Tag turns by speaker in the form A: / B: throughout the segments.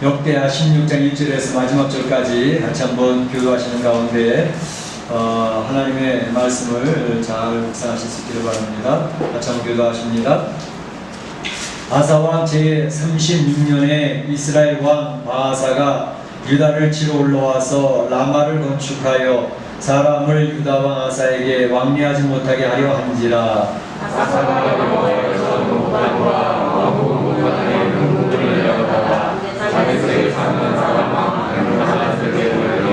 A: 역대하 16장 1절에서 마지막 절까지 같이 한번 교도하시는 가운데 하나님의 말씀을 잘 묵상하실 수 있기를 바랍니다. 같이 한번 교도하십니다. 아사왕 제36년에 이스라엘 왕 바아사가 유다를 치러 올라와서 라마를 건축하여 사람을 유다왕 아사에게 왕래하지 못하게 하려 한지라.
B: 아사가 여호와께서 목단과 왕국 목단의 명분을 내려다가 자기에게 사는 사람만 하나님께 보내려.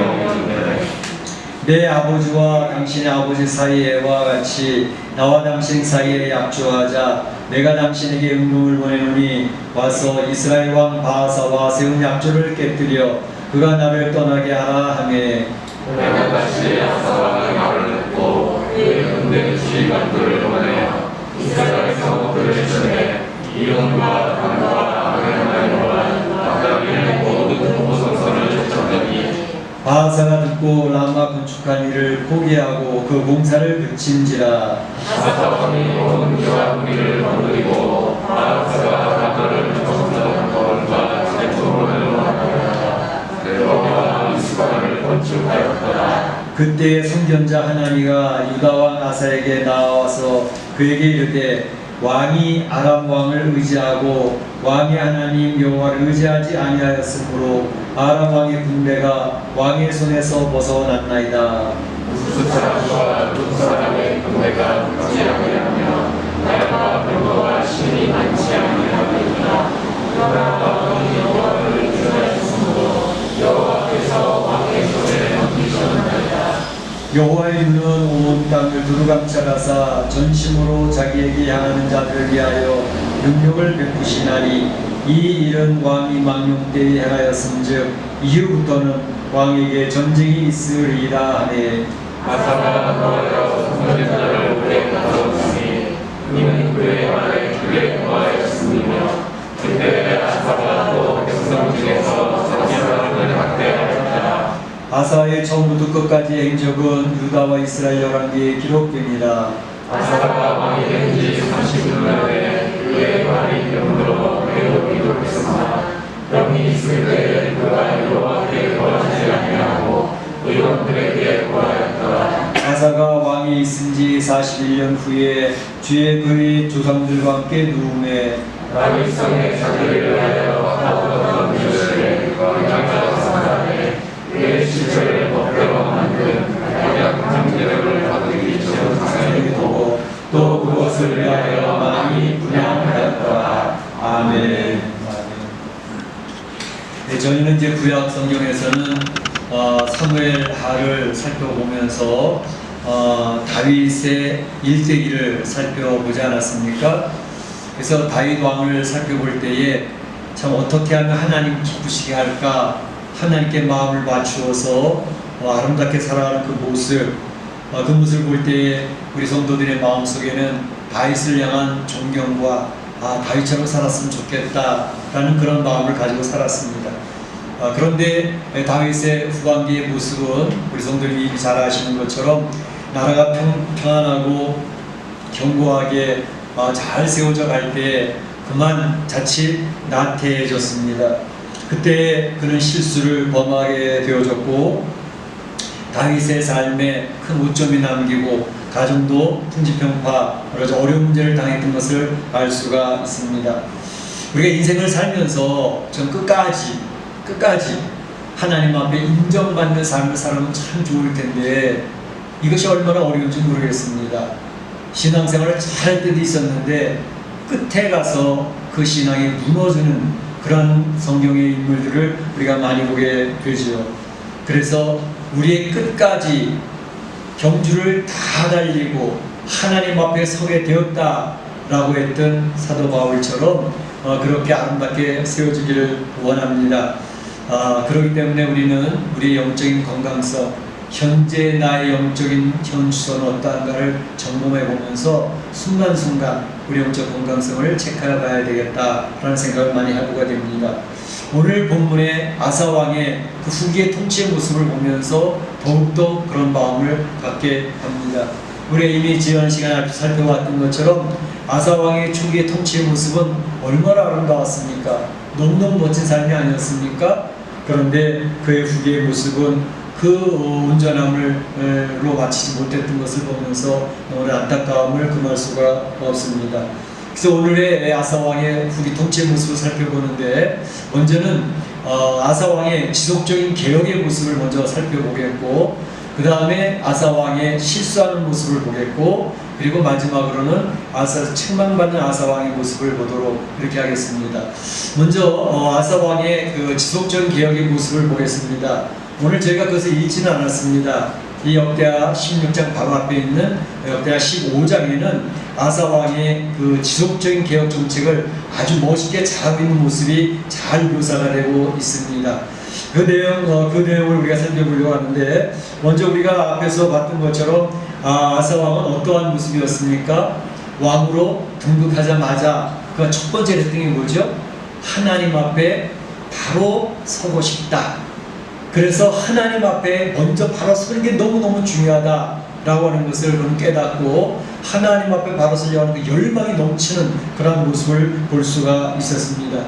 A: 내 아버지와 당신의 아버지 사이에와 같이 나와 당신 사이에 약조하자. 내가 당신에게 응금을 보내노니 와서 이스라엘 왕 바아사와 세운 약조를 깨뜨려 그가 나를 떠나게 하라 하매.
B: 내가 다시 아사와 말을 듣고 그의 군대 지휘관들을 보내어 이스라엘 성읍들을 치매 이론과 단과 아그레나이와 마다위를 모두 보성선을 쫓았더니
A: 바아사가 듣고 라마 건축한 일을 포기하고 그 공사를 그친지라.
B: 아사 왕이 온 여호와 무리를 거느리고 바아사가 라마를 건축한 거울과 제품을 하였다. 여호와 미스바를 건축하였더라.
A: 그때 선견자 하나니가 유다왕 아사에게 나와서 그에게 이르되 왕이 아람 왕을 의지하고 왕의 하나님 여호와를 의지하지 아니하였으므로 아람 왕의 군대가 왕의 손에서 벗어났나이다.
B: 우스 사람과 룻 사람의 군대가 붙지 아니하며 나라와 병거와 신이 많지 아니하니라. 그러나 여호와를 의지하였으므로 여호와께서 왕의 손에 넘기셨나이다.
A: 여호와의 눈은 온 땅을 두루감찰하사 전심으로 자기에게 향하는 자들을 위하여 능력을 베푸시나니 이 일은 왕이 망령 때에 행하였음즉 이후부터는 왕에게 전쟁이 있으리라 하네.
B: 아사가 너여 선견자를 오래 가두었으니 이는 그의 말에 크게 고하였으며 그때 아사가 또 백성 중에서 자기 사람을 학대하였다.
A: 아사의 처음부터 끝까지 행적은 유다와 이스라엘 열왕기에 기록됩니다.
B: 아사가 왕이 된 지 30년에 그의 말이 병으로 매우 기록했으나 병이 있을 때 그가 여호와께 거하지 아니하고 의원들에게 고하였더라.
A: 아사가 왕이 있은 지 41년 후에 주의 그의 조상들과 함께 누움에
B: 다윗 성에 자기를 위하여 하던 일을 왕장자 사람에 그의 시체를 법대로 만든 언약 장제를 받기 전에 두고 또 그것을 위하여 많이 분양하였더라.
A: 아멘. 네, 저희는 이제 구약 성경에서는 사무엘 하를 살펴보면서 다윗의 일대기를 살펴보지 않았습니까? 그래서 다윗 왕을 살펴볼 때에 참 어떻게 하면 하나님 기쁘시게 할까? 하나님께 마음을 맞추어서 아름답게 살아가는 그 모습, 그 모습을 볼 때에 우리 성도들의 마음속에는 다윗을 향한 존경과 다윗처럼 살았으면 좋겠다라는 그런 마음을 가지고 살았습니다. 그런데 다윗의 후반기의 모습은 우리 성도들이 이미 잘 아시는 것처럼 나라가 평안하고 견고하게 잘 세워져 갈 때 그만 자칫 나태해졌습니다. 그때 그는 실수를 범하게 되어졌고 다윗의 삶에 큰 오점이 남기고 가정도 풍지평파 여러 어려운 문제를 당했던 것을 알 수가 있습니다. 우리가 인생을 살면서 전 끝까지 하나님 앞에 인정받는 삶을 살면 참 좋을 텐데 이것이 얼마나 어려운지 모르겠습니다. 신앙생활을 잘 할 때도 있었는데 끝에 가서 그 신앙이 무너지는 그런 성경의 인물들을 우리가 많이 보게 되죠. 그래서 우리의 끝까지 경주를 다 달리고 하나님 앞에 서게 되었다라고 했던 사도 바울처럼 그렇게 아름답게 세워지기를 원합니다. 그렇기 때문에 우리는 우리의 영적인 건강성, 현재 나의 영적인 현수는 어떠한가를 점검해 보면서 순간순간 우리 영적 건강성을 체크해 봐야 되겠다라는 생각을 많이 해보게 됩니다. 오늘 본문의 아사 왕의 그 후기의 통치의 모습을 보면서 더욱더 그런 마음을 갖게 합니다. 우리가 이미 지난 시간에 살펴봤던 것처럼 아사 왕의 초기의 통치의 모습은 얼마나 아름다웠습니까? 너무너무 멋진 삶이 아니었습니까? 그런데 그의 후기의 모습은 그 온전함으로 마치지 못했던 것을 보면서 오늘 안타까움을 금할 수가 없습니다. 그래서 오늘의 아사왕의 후기 통치의 모습을 살펴보는데, 먼저는 아사왕의 지속적인 개혁의 모습을 먼저 살펴보겠고, 그 다음에 아사왕의 실수하는 모습을 보겠고, 그리고 마지막으로는 책망받는 아사왕의 모습을 보도록 이렇게 하겠습니다. 먼저 아사왕의 그 지속적인 개혁의 모습을 보겠습니다. 오늘 저희가 그것을 읽지는 않았습니다. 이 역대하 16장 바로 앞에 있는 역대하 15장에는 아사왕의 그 지속적인 개혁 정책을 아주 멋있게 잘하고 있는 모습이 잘 묘사가 되고 있습니다. 그 내용을 우리가 살펴보려고 하는데, 먼저 우리가 앞에서 봤던 것처럼 아사왕은 어떠한 모습이었습니까? 왕으로 등극하자마자 그 첫 번째 했던 게 뭐죠? 하나님 앞에 바로 서고 싶다. 그래서 하나님 앞에 먼저 바로 서는 게 너무너무 중요하다라고 하는 것을 그는 깨닫고, 하나님 앞에 바로 서려고 하는 그 열망이 넘치는 그런 모습을 볼 수가 있었습니다.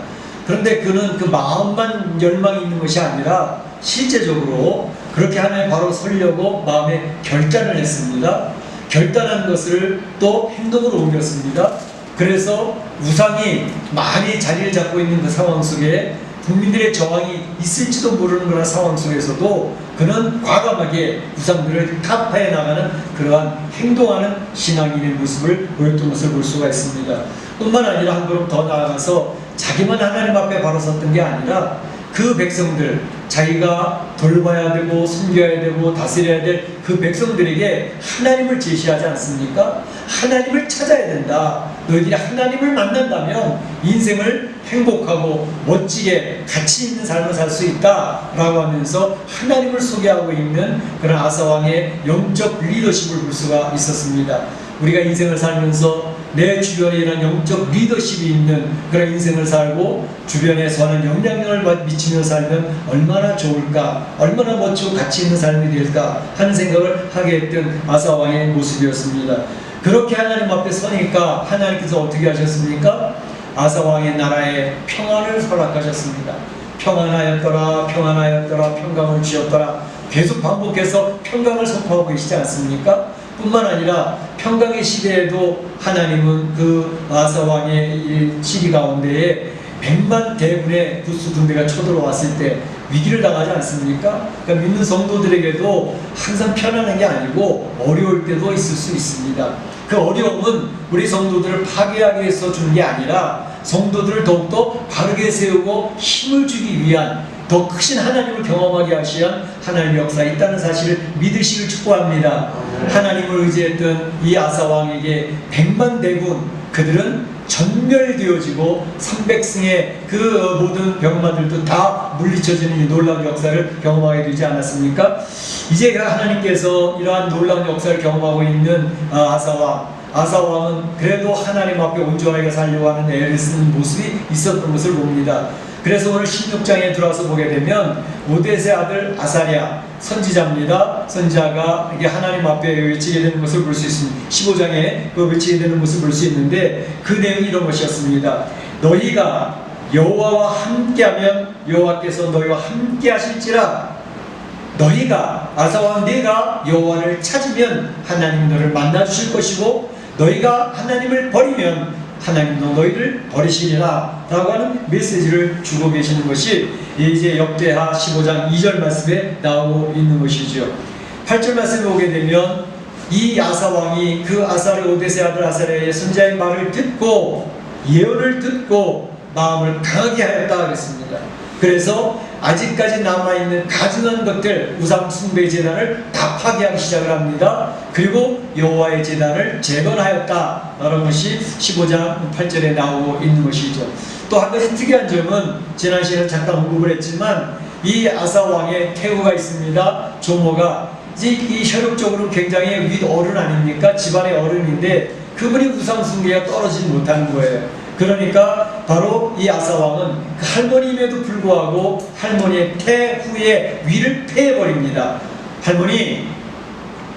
A: 그런데 그는 그 마음만 열망이 있는 것이 아니라 실제적으로 그렇게 하나님 바로 서려고 마음에 결단을 했습니다. 결단한 것을 또 행동으로 옮겼습니다. 그래서 우상이 많이 자리를 잡고 있는 그 상황 속에 국민들의 저항이 있을지도 모르는 그런 상황 속에서도 그는 과감하게 우상들을 타파해 나가는 그러한 행동하는 신앙인의 모습을 보였던 것을 볼 수가 있습니다. 뿐만 아니라 한 걸음 더 나아가서 자기만 하나님 앞에 바로 섰던 게 아니라 그 백성들, 자기가 돌봐야 되고 섬겨야 되고 다스려야 될 그 백성들에게 하나님을 제시하지 않습니까? 하나님을 찾아야 된다. 너희들이 하나님을 만난다면 인생을 행복하고 멋지게 가치 있는 삶을 살 수 있다 라고 하면서 하나님을 소개하고 있는 그런 아사왕의 영적 리더십을 볼 수가 있었습니다. 우리가 인생을 살면서 내 주변에 이런 영적 리더십이 있는 그런 인생을 살고 주변에 선한 영향력을 미치며 살면 얼마나 좋을까, 얼마나 멋지고 가치 있는 삶이 될까 하는 생각을 하게 했던 아사왕의 모습이었습니다. 그렇게 하나님 앞에 서니까 하나님께서 어떻게 하셨습니까? 아사왕의 나라에 평안을 허락하셨습니다. 평안하였더라, 평안하였더라, 평강을 주셨더라. 계속 반복해서 평강을 선포하고 계시지 않습니까? 뿐만 아니라 평강의 시대에도 하나님은 그 아사왕의 시기 가운데에 100만 대군의 구스 군대가 쳐들어왔을 때 위기를 당하지 않습니까? 그러니까 믿는 성도들에게도 항상 편안한 게 아니고 어려울 때도 있을 수 있습니다. 그 어려움은 우리 성도들을 파괴하기 위해서 주는 게 아니라 성도들을 더욱더 바르게 세우고 힘을 주기 위한 더 크신 하나님을 경험하게 하시한 하나님의 역사가 있다는 사실을 믿으시길 축복합니다. 하나님을 의지했던 이 아사왕에게 100만 대군, 그들은 전멸되어지고 300승의 그 모든 병마들도 다 물리쳐지는 이 놀라운 역사를 경험하게 되지 않았습니까? 이제 하나님께서 이러한 놀라운 역사를 경험하고 있는 아사왕은 그래도 하나님 앞에 온전하게 살려고 하는 애를 쓰는 모습이 있었던 것을 봅니다. 그래서 오늘 16장에 들어와서 보게 되면 오뎃의 아들 아사랴 선지자입니다. 선지자가 이게 하나님 앞에 외치게 되는 것을 볼 수 있습니다. 15장에 그 외치게 되는 것을 볼 수 있는데 그 내용이 이런 것이었습니다. 너희가 여호와와 함께하면 여호와께서 너희와 함께 하실지라. 너희가 아사왕 네가 여호와를 찾으면 하나님 너를 만나 주실 것이고 너희가 하나님을 버리면 하나님도 너희를 버리시리라 라고 하는 메시지를 주고 계시는 것이 이제 역대하 15장 2절 말씀에 나오고 있는 것이죠. 8절 말씀에 오게 되면 이 아사왕이 그 오뎃의 아들 아사랴의 선지자의 말을 듣고 예언을 듣고 마음을 강하게 하였다 그랬습니다. 그래서 아직까지 남아있는 가증한 것들, 우상 숭배 제단을 다 파괴하기 시작을 합니다. 그리고 여호와의 제단을 재건하였다 라는 것이 15장 8절에 나오고 있는 것이죠. 또 한 가지 특이한 점은 지난 시간에 잠깐 언급을 했지만 이 아사왕의 태후가 있습니다. 조모가 이 혈육적으로 굉장히 윗어른 아닙니까? 집안의 어른인데 그분이 우상 숭배가 떨어지지 못하는 거예요. 그러니까 바로 이 아사왕은 그 할머니임에도 불구하고 할머니의 태후의 위를 패해버립니다. 할머니,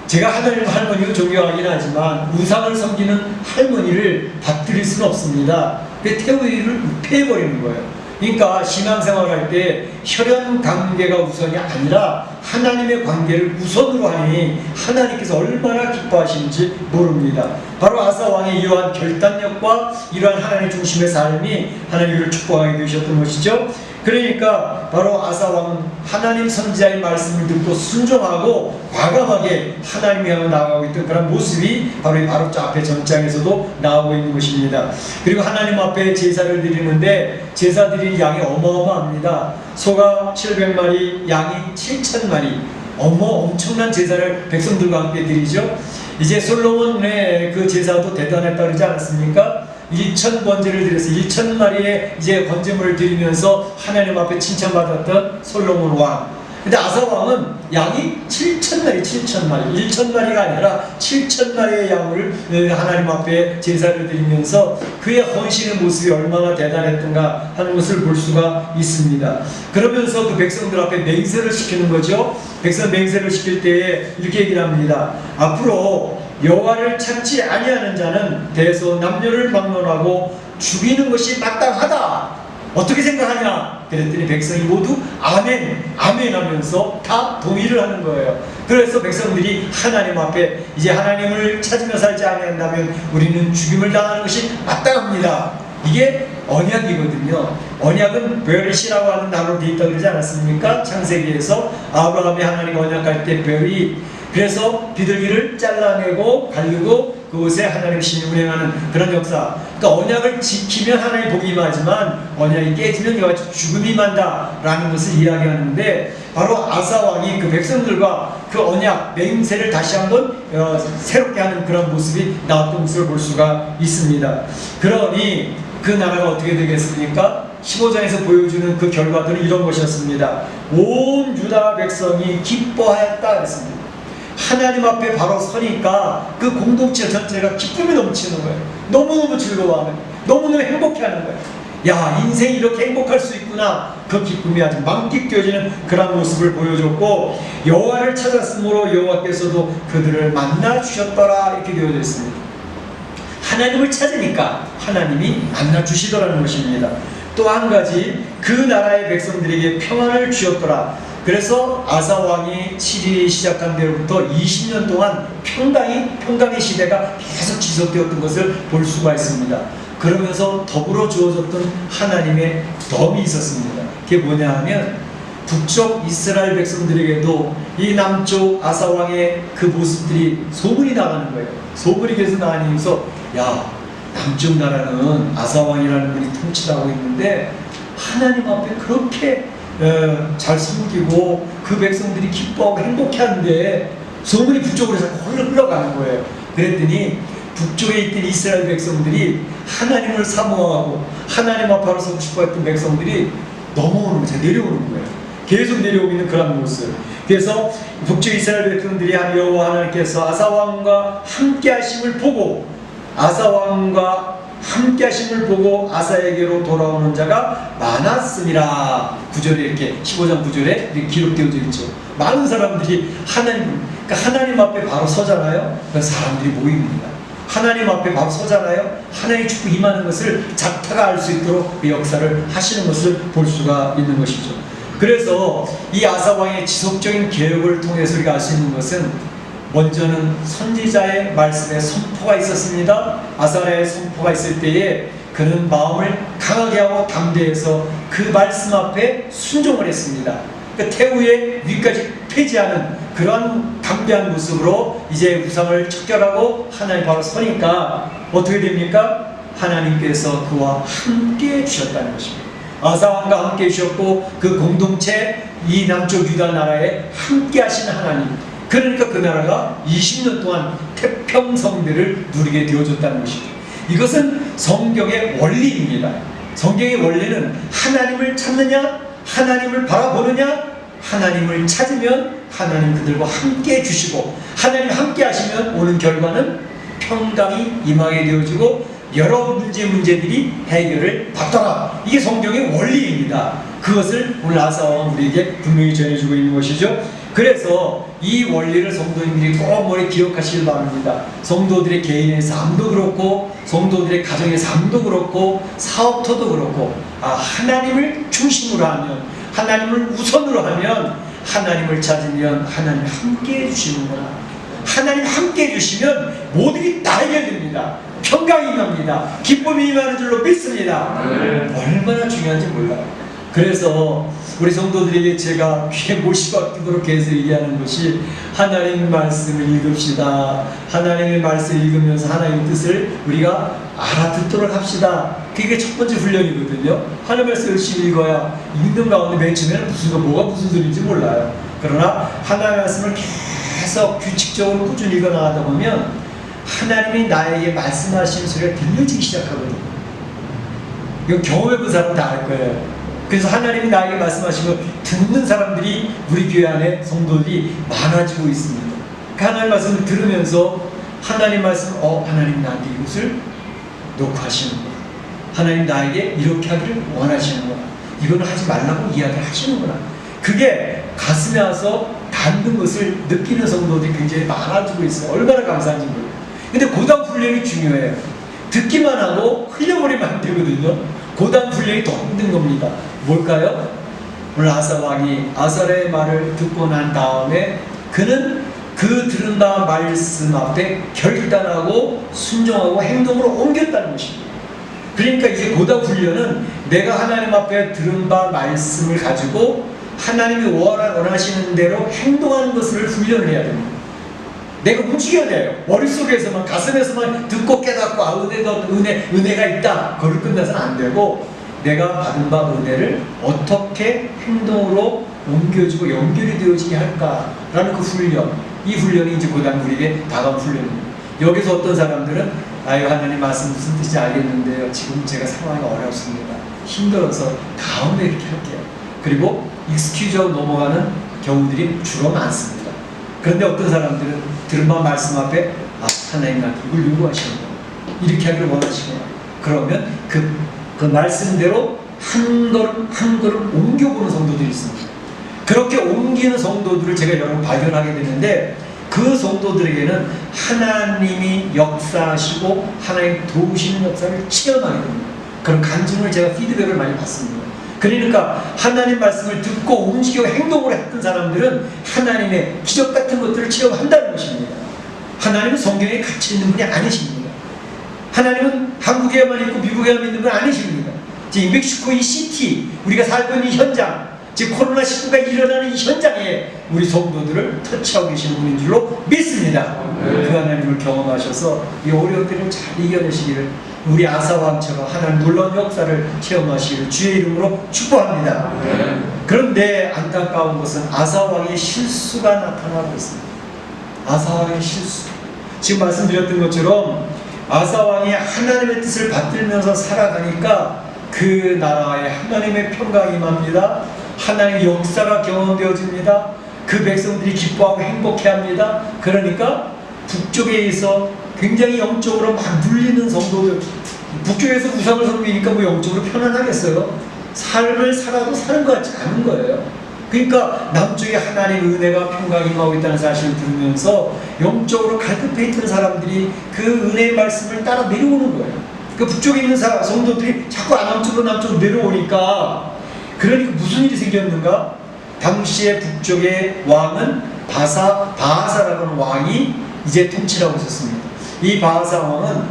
A: 제가 할머니를 존경하긴 하지만 우상을 섬기는 할머니를 받들일 수는 없습니다. 그 태후의 위를 패해버리는 거예요. 그러니까 신앙생활 할 때 혈연 관계가 우선이 아니라 하나님의 관계를 우선으로 하니 하나님께서 얼마나 기뻐하시는지 모릅니다. 바로 아사 왕의 이러한 결단력과 이러한 하나님 중심의 삶이 하나님을 축복하게 되셨던 것이죠. 그러니까 바로 아사 왕은 하나님 선지자의 말씀을 듣고 순종하고 과감하게 하나님 향해 나아가고 있던 그런 모습이 바로 이 바로 앞에 전장에서도 나오고 있는 것입니다. 그리고 하나님 앞에 제사를 드리는데 제사 드린 양이 어마어마합니다. 소가 700마리, 양이 7,000마리, 엄청난 제사를 백성들과 함께 드리죠. 이제 솔로몬의 그 제사도 대단했다 그러지 않았습니까? 1,000번제를 드려서 1,000마리의 이제 번제물을 드리면서 하나님 앞에 칭찬받았던 솔로몬 왕. 근데 아사 왕은 양이 7,000마리, 1,000마리가 아니라 7,000마리의 양을 하나님 앞에 제사를 드리면서 그의 헌신의 모습이 얼마나 대단했던가 하는 것을 볼 수가 있습니다. 그러면서 그 백성들 앞에 맹세를 시키는 거죠. 백성 맹세를 시킬 때에 이렇게 얘기를 합니다. 앞으로 여호와를 찾지 아니하는 자는 대소 남녀를 막론하고 죽이는 것이 마땅하다. 어떻게 생각하냐? 그랬더니 백성이 모두 아멘, 아멘 하면서 다 동의를 하는 거예요. 그래서 백성들이 하나님 앞에 이제 하나님을 찾으며 살지 아니한다면 우리는 죽임을 당하는 것이 마땅합니다. 이게 언약이거든요. 언약은 베리시라고 하는 단어로 되어 있다고 그러지 않았습니까? 창세기에서 아브라함이 하나님 언약할 때 베리, 그래서 비둘기를 잘라내고 가르고 그곳에 하나님 신이 운행하는 그런 역사. 그러니까 언약을 지키면 하나님 복이 임하지만 언약이 깨지면 이와 같이 죽음이 임한다라는 것을 이야기하는데 바로 아사 왕이 그 백성들과 그 언약 맹세를 다시 한번 새롭게 하는 그런 모습이 나왔던 것을 볼 수가 있습니다. 그러니 그 나라가 어떻게 되겠습니까? 15장에서 보여주는 그 결과들은 이런 것이었습니다. 온 유다 백성이 기뻐하였다 그랬습니다. 하나님 앞에 바로 서니까 그 공동체 전체가 기쁨이 넘치는 거예요. 너무너무 즐거워하는, 너무너무 행복해하는 거예요. 야, 인생이 이렇게 행복할 수 있구나. 그 기쁨이 아주 만끽되어지는 그런 모습을 보여줬고 여호와를 찾았으므로 여호와께서도 그들을 만나 주셨더라 이렇게 되어져 있습니다. 하나님을 찾으니까 하나님이 만나 주시더라는 것입니다. 또 한 가지 그 나라의 백성들에게 평안을 주셨더라. 그래서 아사 왕이 7일이 시작한 때로부터 20년 동안 평강의 시대가 계속 지속되었던 것을 볼 수가 있습니다. 그러면서 더불어 주어졌던 하나님의 덤이 있었습니다. 그게 뭐냐 하면 북쪽 이스라엘 백성들에게도 이 남쪽 아사 왕의 그 모습들이 소문이 나가는 거예요. 소문이 계속 나가면서 야, 남쪽 나라는 아사 왕이라는 분이 통치하고 있는데 하나님 앞에 그렇게 잘 섬기고 그 백성들이 기뻐하고 행복해하는데 소문이 북쪽으로 자꾸 흘러가는 거예요. 그랬더니 북쪽에 있던 이스라엘 백성들이 하나님을 사모하고 하나님 앞으로 서고 싶어했던 백성들이 넘어오는 거죠. 내려오는 거예요. 계속 내려오고 있는 그런 모습. 그래서 북쪽 이스라엘 백성들이 여호와 하나님께서 아사 왕과 함께 하심을 보고 아사 왕과 함께 하심을 보고 아사에게로 돌아오는 자가 많았음이라. 9절에 이렇게 15장 9절에 이렇게 기록되어져 있죠. 많은 사람들이 그러니까 하나님 앞에 바로 서잖아요. 그래서 사람들이 모입니다. 하나님 앞에 바로 서잖아요. 하나님의 축복 임하는 것을 작타가 알 수 있도록 그 역사를 하시는 것을 볼 수가 있는 것이죠. 그래서 이 아사 왕의 지속적인 개혁을 통해서 우리가 알 수 있는 것은 먼저는 선지자의 말씀에 선포가 있었습니다. 아사랴의 선포가 있을 때에 그는 마음을 강하게 하고 담대해서 그 말씀 앞에 순종을 했습니다. 그러니까 태우의 위까지 폐지하는 그런 담대한 모습으로 이제 우상을 척결하고 하나님 바로 서니까 어떻게 됩니까? 하나님께서 그와 함께 해주셨다는 것입니다. 아사 왕과 함께 해주셨고 그 공동체 이 남쪽 유다 나라에 함께 하신 하나님, 그러니까 그 나라가 20년 동안 태평성대를 누리게 되어졌다는 것이죠. 이것은 성경의 원리입니다. 성경의 원리는 하나님을 찾느냐, 하나님을 바라보느냐, 하나님을 찾으면 하나님 그들과 함께 해주시고 하나님 함께 하시면 오는 결과는 평강이 임하게 되어지고 여러 문제들이 해결을 받더라. 이게 성경의 원리입니다. 그것을 오늘 아사 왕은 우리에게 분명히 전해주고 있는 것이죠. 그래서 이 원리를 성도님들이 꼭 머리 기억하시길 바랍니다. 성도들의 개인의 삶도 그렇고 성도들의 가정의 삶도 그렇고 사업터도 그렇고 하나님을 중심으로 하면, 하나님을 우선으로 하면, 하나님을 찾으면 하나님 함께 해주시는구나. 하나님 함께 해주시면 모든 게 다 해결됩니다. 평강이 임합니다. 기쁨이 임하는 줄로 믿습니다. 얼마나 중요한지 몰라요. 그래서 우리 성도들에게 제가 귀에 못이 박히도록 해서 얘기하는 것이, 하나님의 말씀을 읽읍시다. 하나님의 말씀을 읽으면서 하나님의 뜻을 우리가 알아듣도록 합시다. 그게 첫 번째 훈련이거든요. 하나님의 말씀을 열심히 읽어야, 읽는 가운데 맨 처음에는 뭐가 무슨 소리인지 몰라요. 그러나 하나님의 말씀을 계속 규칙적으로 꾸준히 읽어나가다 보면 하나님이 나에게 말씀하시는 소리가 들려지기 시작하거든요. 이거 경험해본 사람은 다 알 거예요. 그래서 하나님이 나에게 말씀하시고 듣는 사람들이 우리 교회 안에 성도들이 많아지고 있습니다. 그 하나님 말씀을 들으면서 하나님 말씀, 하나님 나한테 이것을 놓고 하시는구나. 하나님 나에게 이렇게 하기를 원하시는구나. 이거는 하지 말라고 이야기를 하시는구나. 그게 가슴에 와서 닿는 것을 느끼는 성도들이 굉장히 많아지고 있어요. 얼마나 감사한지 몰라요. 근데 고단 훈련이 중요해요. 듣기만 하고 흘려버리면 안 되거든요. 고단 훈련이 더 힘든 겁니다. 뭘까요? 오늘 아사 왕이 아사랴의 말을 듣고 난 다음에 그는 그 들은 바 말씀 앞에 결단하고 순종하고 행동으로 옮겼다는 것입니다. 그러니까 이제 고단 훈련은 내가 하나님 앞에 들은 바 말씀을 가지고 하나님이 원하시는 대로 행동하는 것을 훈련을 해야 됩니다. 내가 움직여야 돼요. 머릿속에서만, 가슴에서만 듣고 깨닫고 은혜가 있다. 그걸 끝나서는 안 되고, 내가 받은 바 은혜를 어떻게 행동으로 옮겨지고 연결이 되어지게 할까라는 그 훈련, 이 훈련이 이제 고단 우리에게 다가온 훈련입니다. 여기서 어떤 사람들은 하나님 말씀 무슨 뜻인지 알겠는데요, 지금 제가 상황이 어렵습니다, 힘들어서 다음에 이렇게 할게요. 그리고 익스큐즈하고 넘어가는 경우들이 주로 많습니다. 그런데 어떤 사람들은 들은 바 말씀 앞에 하나님 나한테 이걸 요구하시는구나, 이렇게 하기를 원하시구나. 그러면 그 말씀대로 한 걸음 한 걸음 옮겨보는 성도들이 있습니다. 그렇게 옮기는 성도들을 제가 여러 번 발견하게 되는데, 그 성도들에게는 하나님이 역사하시고 하나님 도우시는 역사를 체험하게 됩니다. 그런 간증을 제가 피드백을 많이 받습니다. 그러니까 하나님 말씀을 듣고 움직이고 행동을 했던 사람들은 하나님의 기적 같은 것들을 체험한다는 것입니다. 하나님은 성경에 갇혀 있는 분이 아니십니다. 하나님은 한국에만 있고 미국에만 있는 분 아니십니다. 지금 멕시코 이 시티, 우리가 살고 있는 이 현장, 지금 코로나19가 일어나는 이 현장에 우리 성도들을 터치하고 계시는 분인 줄로 믿습니다. 그 하나님을 경험하셔서 이 어려운 때를 잘 이겨내시기를, 우리 아사왕처럼 하나님 놀라운 역사를 체험하시기를 주의 이름으로 축복합니다. 그런데 안타까운 것은 아사왕의 실수가 나타나고 있습니다. 아사왕의 실수. 지금 말씀드렸던 것처럼 아사왕이 하나님의 뜻을 받들면서 살아가니까 그 나라에 하나님의 평강이 임합니다. 하나님의 역사가 경험되어집니다. 그 백성들이 기뻐하고 행복해합니다. 그러니까 북쪽에서 굉장히 영적으로 막 눌리는 성도들, 북쪽에서 우상을 섬기니까 뭐 영적으로 편안하겠어요? 삶을 살아도 사는 것 같지 않은 거예요. 그러니까 남쪽에 하나님의 은혜가 평강이 임하고 있다는 사실을 들으면서 영적으로 갈급해 있던 사람들이 그 은혜의 말씀을 따라 내려오는 거예요. 그 북쪽에 있는 성도들이 자꾸 남쪽으로 내려오니까, 그러니까 무슨 일이 생겼는가? 당시에 북쪽의 왕은 바하사라고 하는 왕이 이제 통치를 하고 있었습니다. 이 바하사 왕은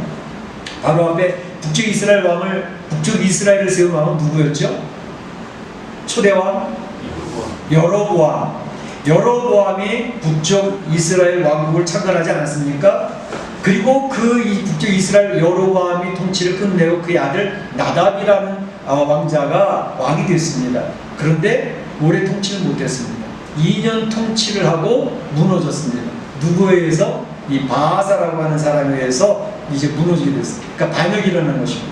A: 바로 앞에 북쪽 이스라엘을 세운 왕은 누구였죠? 초대왕 여로보암이 북쪽 이스라엘 왕국을 창건하지 않았습니까? 그리고 이 북쪽 이스라엘 여로보암이 통치를 끝내고 그의 아들 나답이라는 왕자가 왕이 됐습니다. 그런데 오래 통치를 못했습니다. 2년 통치를 하고 무너졌습니다. 누구에 의해서? 이 바하사라고 하는 사람에 의해서 이제 무너지게 됐습니다. 그러니까 반역이 일어난 것입니다.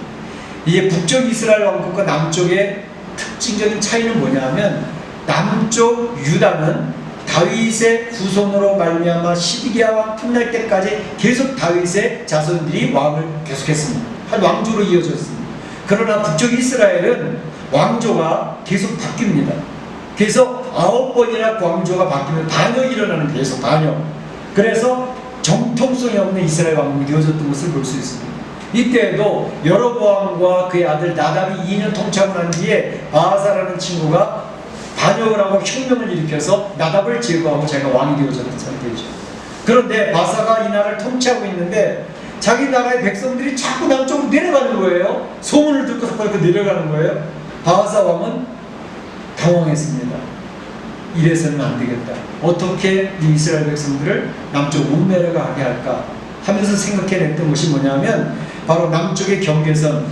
A: 이게 북쪽 이스라엘 왕국과 남쪽의 특징적인 차이는 뭐냐면, 남쪽 유다는 다윗의 후손으로 말미암아 시드기야 왕 끝날 때까지 계속 다윗의 자손들이 왕을 계속했습니다. 한 왕조로 이어졌습니다. 그러나 북쪽 이스라엘은 왕조가 계속 바뀝니다. 그래서
C: 9번이나 왕조가 바뀌면 반역이 일어나는 게 계속 반역. 그래서 정통성이 없는 이스라엘 왕국이 되어졌던 것을 볼 수 있습니다. 이때에도 여로보암과 그의 아들 나답이 2년 통치하고 난 뒤에 바하사라는 친구가 반역을 하고 혁명을 일으켜서 나답을 제거하고 자기가 왕이 되어졌던 상태이죠. 그런데 바하사가 이 나라를 통치하고 있는데 자기 나라의 백성들이 자꾸 남쪽으로 내려가는 거예요. 소문을 듣고서 그렇게 내려가는 거예요. 바하사 왕은 당황했습니다. 이래서는 안 되겠다. 어떻게 이 이스라엘 백성들을 남쪽 못 내려가게 할까 하면서 생각해냈던 것이 뭐냐면 바로 남쪽의 경계선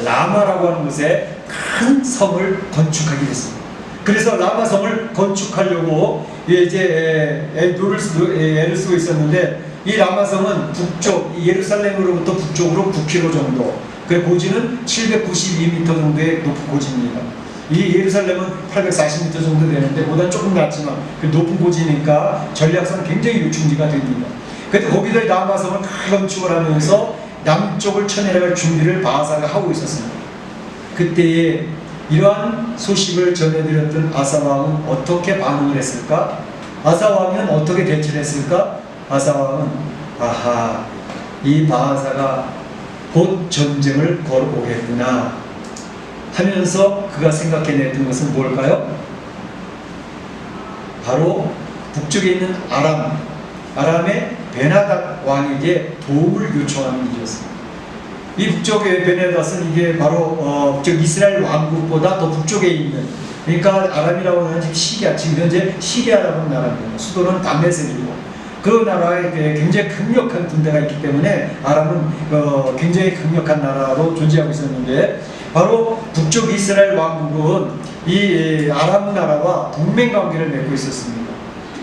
C: 라마라고 하는 곳에 큰 성을 건축하게 됐습니다. 그래서 라마성을 건축하려고 이제 애를 쓰고 있었는데 이 라마성은 북쪽 예루살렘으로부터 북쪽으로 9km 정도, 그 고지는 792m 정도의 높은 고지입니다. 이 예루살렘은 840m 정도 되는데 보다 조금 낮지만 그 높은 고지니까 전략상 굉장히 요충지가 됩니다. 그때 거기다 라마성을 건축을 하면서 남쪽을 쳐내려갈 준비를 바하사가 하고 있었습니다. 그때에 이러한 소식을 전해드렸던 아사 왕은 어떻게 반응을 했을까? 아사 왕은 어떻게 대처를 했을까? 아사 왕은 아하, 이 바하사가 곧 전쟁을 걸어오겠구나 하면서 그가 생각해냈던 것은 뭘까요? 바로 북쪽에 있는 아람의 베나닷 왕에게 도움을 요청하는 일이었습니다. 이 북쪽의 베나닷은 이게 바로 이스라엘 왕국보다 더 북쪽에 있는, 그러니까 아람이라고 하는 시리아, 지금 현재 시리아라고 하는 나라입니다. 수도는 담메섹이고 그 나라에 굉장히 강력한 군대가 있기 때문에 아람은 굉장히 강력한 나라로 존재하고 있었는데 바로 북쪽 이스라엘 왕국은 이 아람 나라와 동맹 관계를 맺고 있었습니다.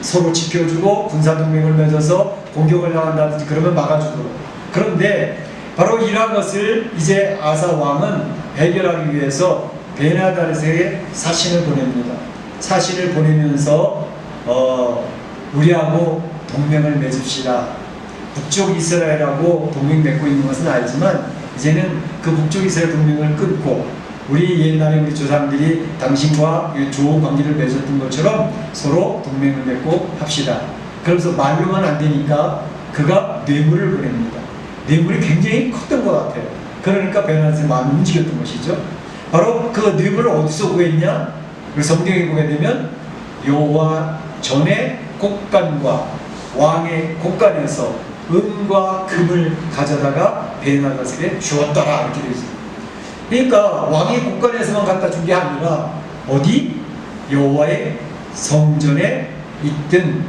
C: 서로 지켜주고 군사동맹을 맺어서 공격을 나간다든지 그러면 막아주도록. 그런데 바로 이러한 것을 이제 아사 왕은 해결하기 위해서 베나닷에게 사신을 보냅니다. 사신을 보내면서 우리하고 동맹을 맺읍시다. 북쪽 이스라엘하고 동맹 맺고 있는 것은 알지만 이제는 그 북쪽 이스라엘 동맹을 끊고 우리 옛날에 우리 조상들이 당신과 좋은 관계를 맺었던 것처럼 서로 동맹을 맺고 합시다. 그러면서 말로만 안 되니까 그가 뇌물을 보냅니다. 뇌물이 굉장히 컸던 것 같아요. 그러니까 베나닷의 마음이 움직였던 것이죠. 바로 그 뇌물을 어디서 구했냐? 그 성경에 보게 되면 여호와 전의 곡간과 왕의 곡간에서 은과 금을 가져다가 베나닷에게 주었더라 이렇게 되어 있습니다. 그러니까 왕의 곡간에서만 갖다 준 게 아니라 어디? 여호와의 성전에 있던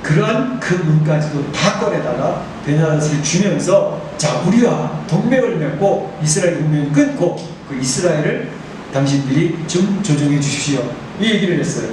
C: 그러한 금은까지도 다 꺼내다가 베나닷에게 주면서 자, 우리와 동맹을 맺고 이스라엘 동맹을 끊고 그 이스라엘을 당신들이 좀 조정해 주십시오 이 얘기를 했어요.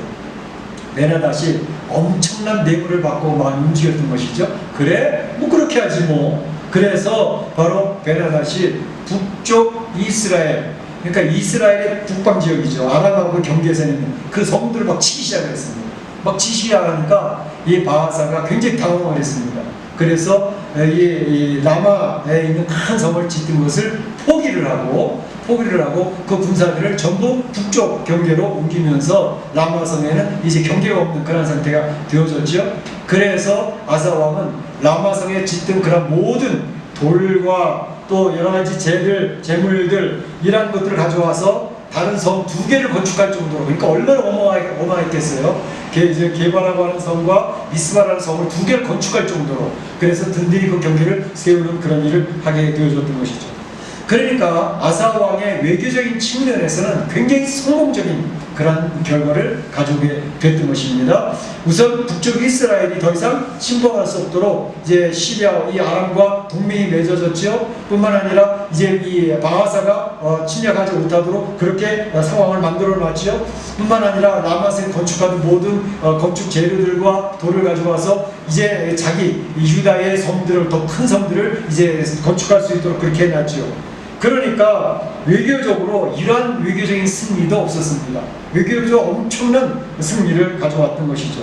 C: 베나닷이 엄청난 뇌물을 받고 많이 움직였던 것이죠. 그래? 뭐 그렇게 하지 뭐. 그래서 바로 베나닷이 북쪽 이스라엘, 그러니까 이스라엘의 북방 지역이죠. 아람하고 경계선에 있는 그 성들을 막 치기 시작했습니다. 막 치기 시작하니까 이 바하사가 굉장히 당황을 했습니다. 그래서 이 라마에 있는 큰 성을 짓는 것을 포기를 하고 그 군사들을 전부 북쪽 경계로 옮기면서 라마성에는 이제 경계가 없는 그런 상태가 되어졌죠. 그래서 아사 왕은 라마성에 짓던 그런 모든 돌과 또 여러 가지 재물들 이런 것들을 가져와서 다른 성 2개를 건축할 정도로, 그러니까 얼마나 어마어마했겠어요. 이제 게바라고 하는 성과 미스바라는 성을 2개를 건축할 정도로, 그래서 든든히 그 경계를 세우는 그런 일을 하게 되어졌던 것이죠. 그러니까 아사 왕의 외교적인 측면에서는 굉장히 성공적인 그런 결과를 가져오게 됐던 것입니다. 우선 북쪽 이스라엘이 더 이상 침범할 수 없도록 이제 시리아 이 아람과 동맹이 맺어졌죠. 뿐만 아니라 이제 이 바하사가 침략하지 못하도록 그렇게 상황을 만들어 놨죠. 뿐만 아니라 라마스에 건축하는 모든 건축 재료들과 돌을 가져와서 이제 자기 유다의 성들을, 더 큰 성들을 이제 건축할 수 있도록 그렇게 해놨죠. 그러니까 외교적으로 이러한 외교적인 승리도 없었습니다. 외교적으로 엄청난 승리를 가져왔던 것이죠.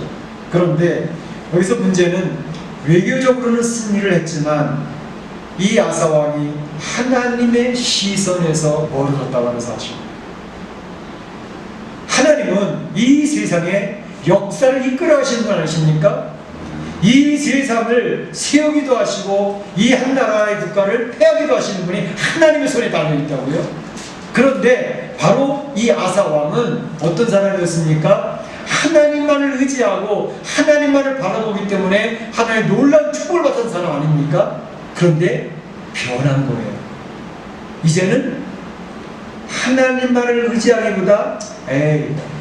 C: 그런데 여기서 문제는 외교적으로는 승리를 했지만 이 아사 왕이 하나님의 시선에서 멀어졌다고 하는 사실. 하나님은 이 세상에 역사를 이끌어 가시는 분 아니십니까? 이 세상을 세우기도 하시고 이 한 나라의 국가를 패하기도 하시는 분이 하나님의 손에 달려있다고요. 그런데 바로 이 아사 왕은 어떤 사람이었습니까? 하나님만을 의지하고 하나님만을 바라보기 때문에 하나님의 놀라운 축복을 받은 사람 아닙니까? 그런데 변한 거예요. 이제는 하나님만을 의지하기보다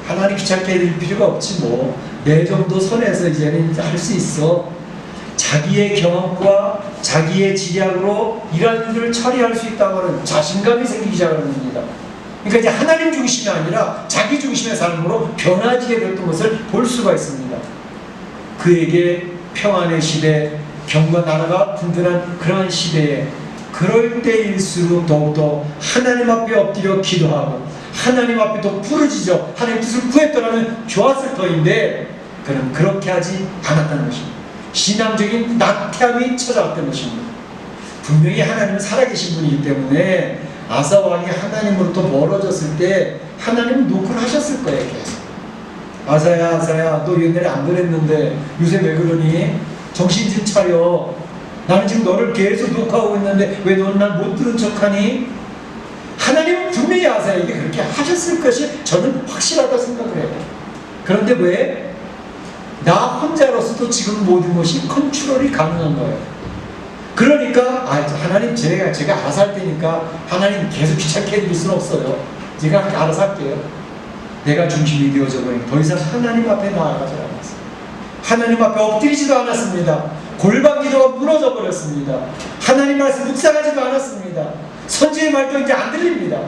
C: 하나님 귀찮게 해드릴 필요가 없지 뭐 내 정도 선에서 이제는 할 수 있어. 자기의 경험과 자기의 지략으로 이런 일을 처리할 수 있다고 하는 자신감이 생기기 시작하는 겁니다. 그러니까 이제 하나님 중심이 아니라 자기 중심의 삶으로 변화지게 됐던 것을 볼 수가 있습니다. 그에게 평안의 시대, 경과 나라가 든든한 그러한 시대에 그럴 때일수록 더욱더 하나님 앞에 엎드려 기도하고 하나님 앞에 더 부르짖어 하나님 뜻을 구했더라면 좋았을 터인데 그는 그렇게 하지 않았다는 것입니다. 신앙적인 나태함이 찾아왔다는 것입니다. 분명히 하나님은 살아계신 분이기 때문에 아사 왕이 하나님으로부터 멀어졌을 때 하나님은 노크를 하셨을 거예요. 계속 아사야 아사야 너 옛날에 안 그랬는데 요새 왜 그러니? 정신 좀 차려. 나는 지금 너를 계속 녹화하고 있는데 왜 너는 날 못 들은 척하니? 하나님은 분명히 아사에게 그렇게 하셨을 것이 저는 확실하다 생각을 해요. 그런데 왜? 나 혼자로서도 지금 모든 것이 컨트롤이 가능한 거예요. 그러니까 하나님 제가 알아서 할 테니까 하나님 계속 귀찮게 해드릴 수는 없어요. 제가 알아서 할게요. 내가 중심이 되어져 버리니 더 이상 하나님 앞에 나아가지 않았어요. 하나님 앞에 엎드리지도 않았습니다. 골방 기도가 무너져 버렸습니다. 하나님 말씀 묵상하지도 않았습니다. 선지의 말도 이제 안 들립니다.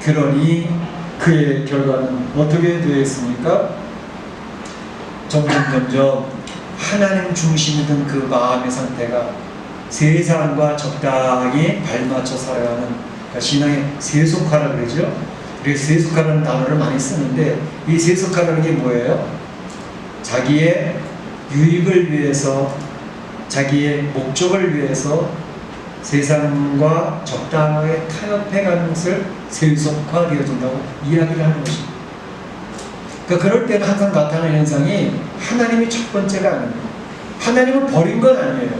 C: 그러니 그의 결과는 어떻게 되었습니까? 점점 하나님 중심이던 그 마음의 상태가 세상과 적당히 발맞춰 살아가는 그러니까 신앙의 세속화라고 그러죠. 그래서 세속화라는 단어를 많이 쓰는데 이 세속화라는 게 뭐예요? 자기의 유익을 위해서 자기의 목적을 위해서 세상과 적당하게 타협해가는 것을 세속화되어진다고 이야기를 하는 것입니다. 그러니까 그럴 때는 항상 나타나는 현상이 하나님이 첫 번째가 아닙니다. 하나님을 버린 건 아니에요.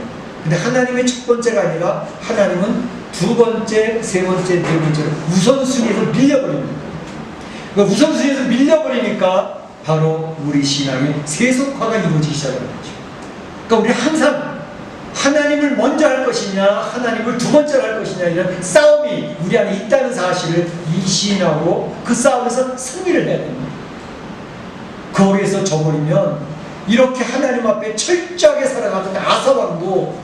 C: 근데 하나님의 첫 번째가 아니라 하나님은 두 번째, 세 번째, 네 번째로 우선순위에서 밀려버립니다. 그러니까 우선순위에서 밀려버리니까 바로 우리 신앙의 세속화가 이루어지기 시작하는 거죠. 그러니까 우리 항상 하나님을 먼저 할 것이냐 하나님을 두 번째로 할 것이냐 이런 싸움이 우리 안에 있다는 사실을 이시인하고 그 싸움에서 승리를 해야 됩니다. 거기에서 저버리면 이렇게 하나님 앞에 철저하게 살아가던 아사왕도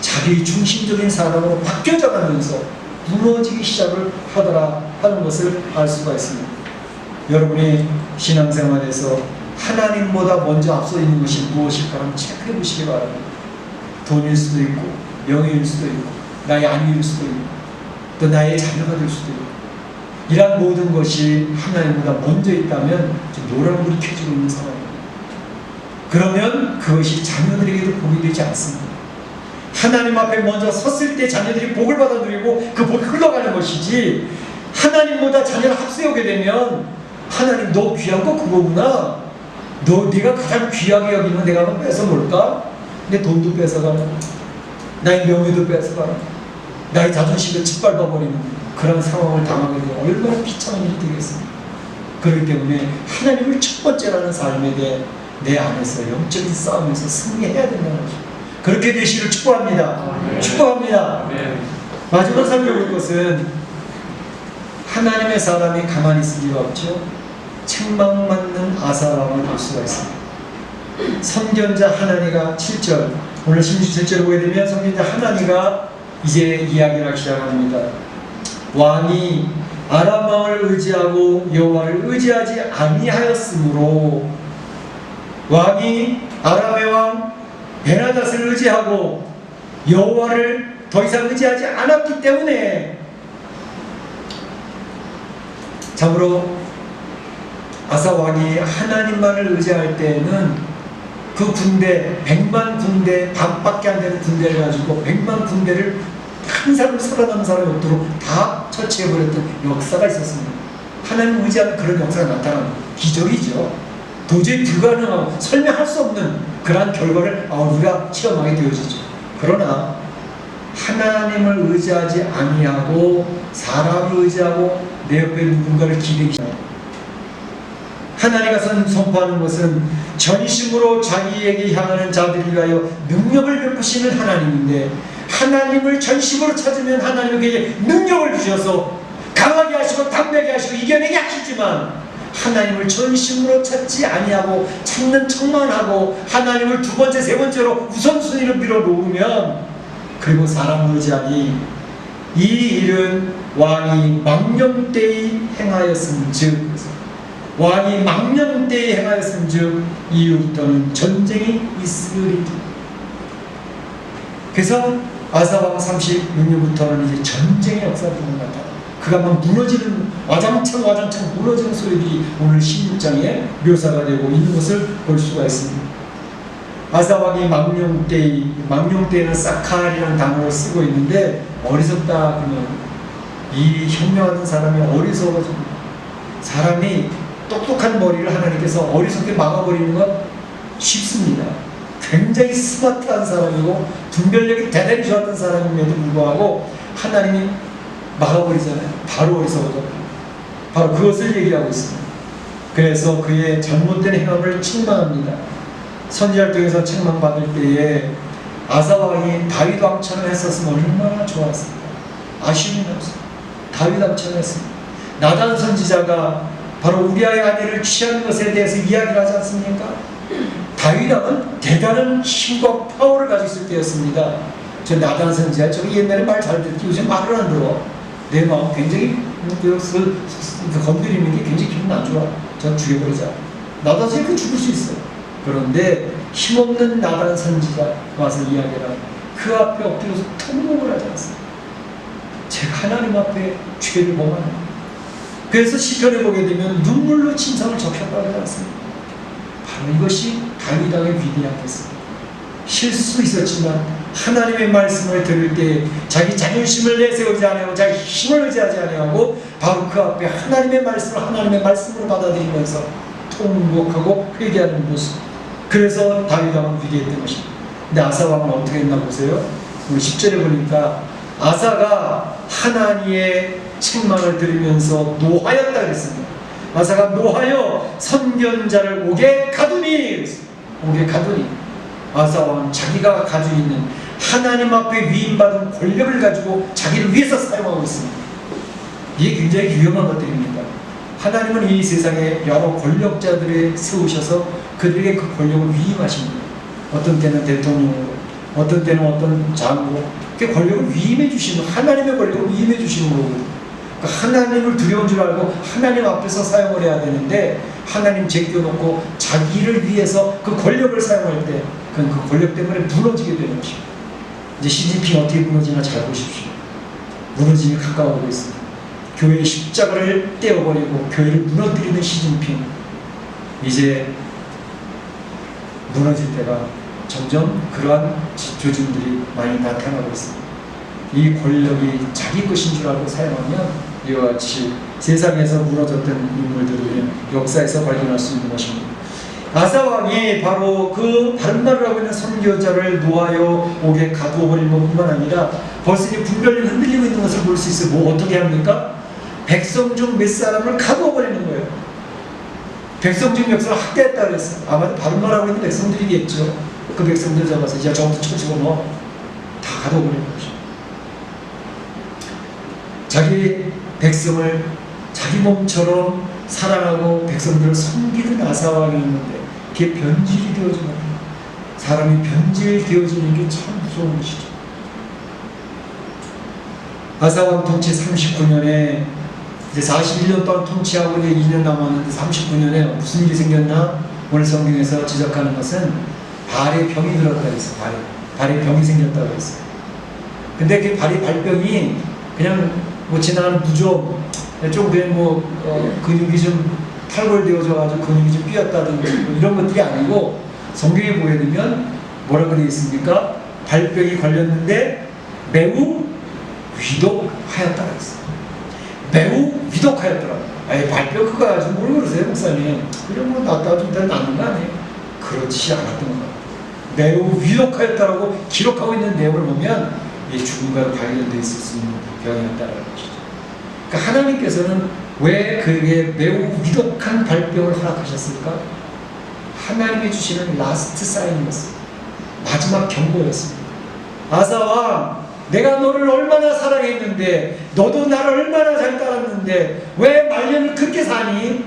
C: 자기 중심적인 사람으로 바뀌어져 가면서 무너지기 시작을 하더라 하는 것을 알 수가 있습니다. 여러분이 신앙생활에서 하나님보다 먼저 앞서 있는 것이 무엇일까 한번 체크해 보시기 바랍니다. 돈일 수도 있고 명예일 수도 있고 나의 안위일 수도 있고 또 나의 자녀가 될 수도 있고 이러한 모든 것이 하나님보다 먼저 있다면 노란불이 켜지고 있는 상황입니다. 그러면 그것이 자녀들에게도 복이 되지 않습니다. 하나님 앞에 먼저 섰을 때 자녀들이 복을 받아 누리고 그 복이 흘러가는 것이지 하나님보다 자녀를 앞세우게 되면 하나님 너 귀한 거 그거구나. 네가 가장 귀하게 여기면 내가 한번 뺏어볼까? 내 돈도 뺏어가라. 나의 명예도 뺏어가라. 나의 자존심을 짓밟아버리는 그런 상황을 당하게 되면 얼마나 비참한 일이 되겠습니까? 그렇기 때문에 하나님을 첫 번째라는 삶에 대해 내 안에서 영적인 싸움에서 승리해야 된다는 거죠. 그렇게 되시기를 축복합니다. 축복합니다. 마지막 살펴볼 것은 하나님의 사람이 가만히 있을 리가 없죠. 책망받는 아사왕을 볼 수가 있습니다. 선견자 하나니가 7절 오늘 16절을 보게 되면 선견자 하나니가 이제 이야기를 하기 시작합니다. 왕이 아람 왕을 의지하고 여호와를 의지하지 아니하였으므로 왕이 아람의 왕 베나닷을 의지하고 여호와를 더 이상 의지하지 않았기 때문에 참으로 아사 왕이 하나님만을 의지할 때는 그 군대 100만 군대 반밖에 안 되는 군대를 가지고 100만 군대를 한 사람 살아남은 사람이 없도록 다 처치해버렸던 역사가 있었습니다. 하나님 의지하는 그런 역사가 나타나는 기적이죠. 도저히 불가능하고 설명할 수 없는 그러한 결과를 우리가 체험하게 되어지죠. 그러나 하나님을 의지하지 아니하고 사람을 의지하고 내 옆에 누군가를 기대시하는 하나님과 선포하는 것은 전심으로 자기에게 향하는 자들을 위하여 능력을 베푸시는 하나님인데, 하나님을 전심으로 찾으면 하나님에게 능력을 주셔서 강하게 하시고 담대하게 하시고 이겨내게 하시지만, 하나님을 전심으로 찾지 아니하고 찾는 척만 하고 하나님을 두 번째 세 번째로 우선순위로 밀어놓으면, 그리고 사람을 의지하니 이 일은 왕이 망령때에 행하였음즉, 왕이 망령때에 행하였음즉 이후부터는 전쟁이 있으리니. 그래서 아사왕 36년부터는 이제 전쟁의 역사가 나타나. 그가 막 무너지는 와장창 무너지는 소리들이 오늘 16장에 묘사가 되고 있는 것을 볼 수가 있습니다. 아사왕이 망령때에는 사칼이라는 단어를 쓰고 있는데, 어리석다 그러면 이 현명하던 사람이 어리석어집니다. 사람이 똑똑한 머리를 하나님께서 어리석게 막아버리는 건 쉽습니다. 굉장히 스마트한 사람이고 분별력이 대단히 좋았던 사람임에도 불구하고 하나님이 막아버리잖아요. 바로 어리석어져. 바로 그것을 얘기하고 있습니다. 그래서 그의 잘못된 행함을 책망합니다. 선지자를 통해서 책망받을 때에 아사왕이 다윗 왕처럼 했었으면 얼마나 좋았을까. 아쉬움이 없어요. 다윗 왕처럼 했습니다. 나단 선지자가 바로 우리아의 아내를 취한 것에 대해서 이야기를 하지 않습니까? 다윗 왕은 대단한 힘과 파워를 가지고 있을 때였습니다. 저 나단 선지자, 저기 옛날에 말 잘 듣기 요즘 말을 안 들어. 내 마음 굉장히 건드리는 게 굉장히 기분 안 좋아. 전 죽여버리자. 나단 선지자 그 죽을 수 있어요. 그런데 힘없는 나단 선지자 와서 이야기를 하고 그 앞에 엎드려서 통곡을 하지 않습니다. 제가 하나님 앞에 죄를 범하는. 그래서 시편에 보게 되면 눈물로 진상을 적셨다고 하지 않습니다. 바로 이것이 다윗 왕의 위대한 것입니다. 실수 있었지만 하나님의 말씀을 들을 때 자기 자존심을 내세우지 않고 자기 힘을 의지하지 않고 바로 그 앞에 하나님의 말씀으로 받아들이면서 통곡하고 회개하는 모습. 그래서 다윗 왕은 위대했던 것입니다. 근데 아사 왕은 어떻게 했나 보세요. 우리 10절에 보니까 아사가 하나님의 책망을 들으면서 노하였다 그랬습니다. 아사가 노하여 선견자를 옥에 가두니. 아사 왕은 자기가 가지고 있는 하나님 앞에 위임받은 권력을 가지고 자기를 위해서 사용하고 있습니다. 이게 굉장히 위험한 것들입니다. 하나님은 이 세상에 여러 권력자들을 세우셔서 그들에게 그 권력을 위임하십니다. 어떤 때는 대통령으로, 어떤 때는 어떤 장으로, 그 권력을 위임해 주시는, 하나님의 권력을 위임해 주시는 거거든요. 그러니까 하나님을 두려운 줄 알고 하나님 앞에서 사용을 해야 되는데, 하나님 제껴놓고 자기를 위해서 그 권력을 사용할 때 그건 그 권력 때문에 무너지게 되는 것입니다. 이제 시진핑 어떻게 무너지나 잘 보십시오. 무너짐이 가까워오고 있습니다. 교회의 십자가를 떼어버리고 교회를 무너뜨리는 시진핑, 이제 무너질 때가 점점 그러한 조짐들이 많이 나타나고 있습니다. 이 권력이 자기 것인 줄 알고 사용하면 이와 같이 세상에서 무너졌던 인물들을 역사에서 발견할 수 있는 것입니다. 아사 왕이 바로 그 바른 말을 하고 있는 선교자를 노하여 옥에 가두어버린 것뿐만 아니라 벌써 이제 분별력이 흔들리고 있는 것을 볼 수 있어요. 뭐 어떻게 합니까? 백성 중 몇 사람을 가두어버리는 거예요. 백성 중 몇 사람을 학대했다 그랬어요. 아마도 바른 말하고 있는 백성들이겠죠. 그 백성들 잡아서 이제 저부터 쳐치고 뭐 다 가둬버리는 거죠. 자기 백성을 자기 몸처럼 사랑하고 백성들을 섬기는 아사왕이었는데 그게 변질이 되어지는 거예요. 사람이 변질되어지는 게 참 무서운 것이죠. 아사왕 통치 39년에 이제 41년 동안 통치하고 이제 2년 남았는데 39년에 무슨 일이 생겼나? 오늘 성경에서 지적하는 것은 발에 병이 들었다고 했어요. 발에 병이 생겼다고 했어요. 근데 그 발병이 그냥 뭐 지나가는 무좀 좀 그냥 근육이 좀 탈골되어져가지고 근육이 좀 삐었다든지 뭐 이런 것들이 아니고, 성경에 보게 되면 뭐라 그래 있습니까? 발병이 걸렸는데 매우 위독하였다고 했어요. 매우 위독하였더라고요. 아예 발표 그거 가지고 뭘 그러세요, 목사님? 그냥 뭐 낫다가 좀 더 낫는 거 아니에요? 그렇지 않았던 것 같아요. 매우 위독하였다라고 기록하고 있는 내용을 보면 이 죽음과 관련되어 있을 수 있는 병이었다라는 것이죠. 그러니까 하나님께서는 왜 그에게 매우 위독한 발병을 허락하셨을까? 하나님이 주시는 라스트 사인이었습니다. 마지막 경고였습니다. 아사왕, 내가 너를 얼마나 사랑했는데 너도 나를 얼마나 잘 따랐는데 왜 말년을 그렇게 사니?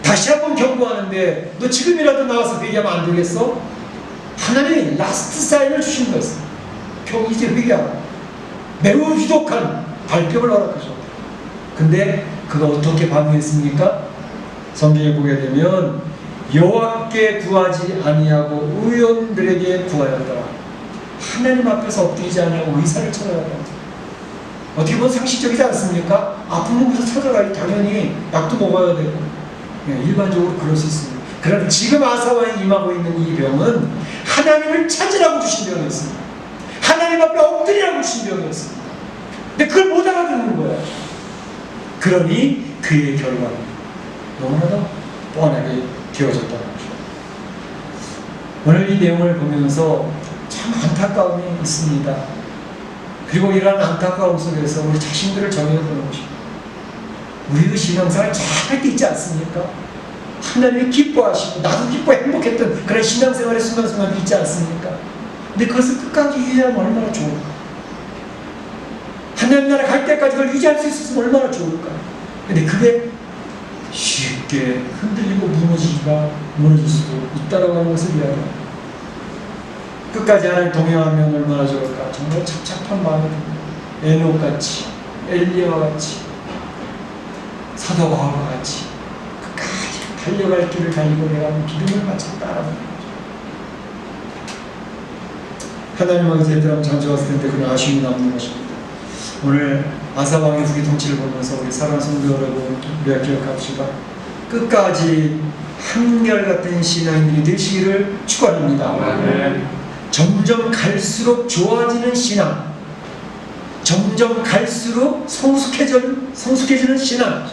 C: 다시 한번 경고하는데 너 지금이라도 나와서 회개하면 안 되겠어? 하나님이 라스트 사인을 주신 거였어요. 이제 회개하라. 매우 위독한 발병을 허락하셨다. 근데 그가 어떻게 반응했습니까? 성경에 보게 되면 여호와께 구하지 아니하고 의원들에게 구하였더라. 하나님 앞에서 엎드리지 아니하고 의사를 찾아가라. 어떻게 보면 상식적이지 않습니까? 아픈 곳에서 찾아가야 당연히 약도 먹어야 되고 일반적으로 그럴 수 있습니다. 그런데 지금 아사왕이 임하고 있는 이 병은 하나님을 찾으라고 주신 병이었습니다. 하나님 앞에 엎드리라고 주신 병이었습니다. 근데 그걸 못 알아듣는 거야. 그러니 그의 결과는 너무나도 뻔하게 되어졌다는 거죠. 오늘 이 내용을 보면서 참 안타까움이 있습니다. 그리고 이러한 안타까움 속에서 우리 자신들을 정해보는 것입니다. 우리의 신앙생활 잘할 때 있지 않습니까? 하나님이 기뻐하시고 나도 기뻐 행복했던 그런 신앙생활의 순간순간도 있지 않습니까? 근데 그것을 끝까지 유지하면 얼마나 좋을까? 하나님 나라 갈 때까지 그걸 유지할 수 있었으면 얼마나 좋을까? 근데 그게 쉽게 흔들리고 무너질 수도 있다라고 하는 것을 이해하라. 끝까지 하나님 동행하면 얼마나 좋을까? 정말 착잡한 마음이 듭니다. 에녹같이, 엘리야와 같이, 사도 바울과 같이 끝까지 달려갈 길을 달리고 내가 믿음을 바쳐 따라가는 거죠. 하나님과 제대로 참 좋았을 텐데 그런 아쉬움이 남는 것입니다. 오늘 아사왕의 후기 통치를 보면서 우리 사랑하는 성도 여러분, 우리가 기억합시다. 끝까지 한결같은 신앙인들이 되시기를 축원합니다. 점점 갈수록 좋아지는 신앙, 점점 갈수록 성숙해지는 신앙.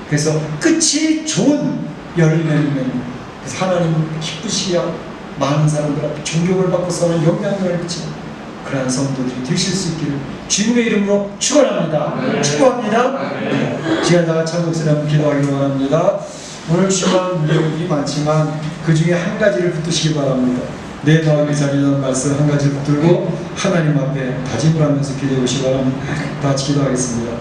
C: 그래서 끝이 좋은 열매를 맺는, 그래서 하나님 기쁘시게 하고 많은 사람들 앞에 존경을 받고 서는 영향력을 미치는 그러한 성도들이 되실 수 있기를 주님의 이름으로 축원합니다. 축복합니다. 시간 다 같이 한번 기도하기를 원합니다. 오늘 주만 내용이 많지만 그 중에 한 가지를 붙드시기 바랍니다. 내 마음에 잠기는 말씀 한 가지를 붙들고 하나님 앞에 다짐을 하면서 기도해 보시기 바랍니다. 다 같이 기도하겠습니다.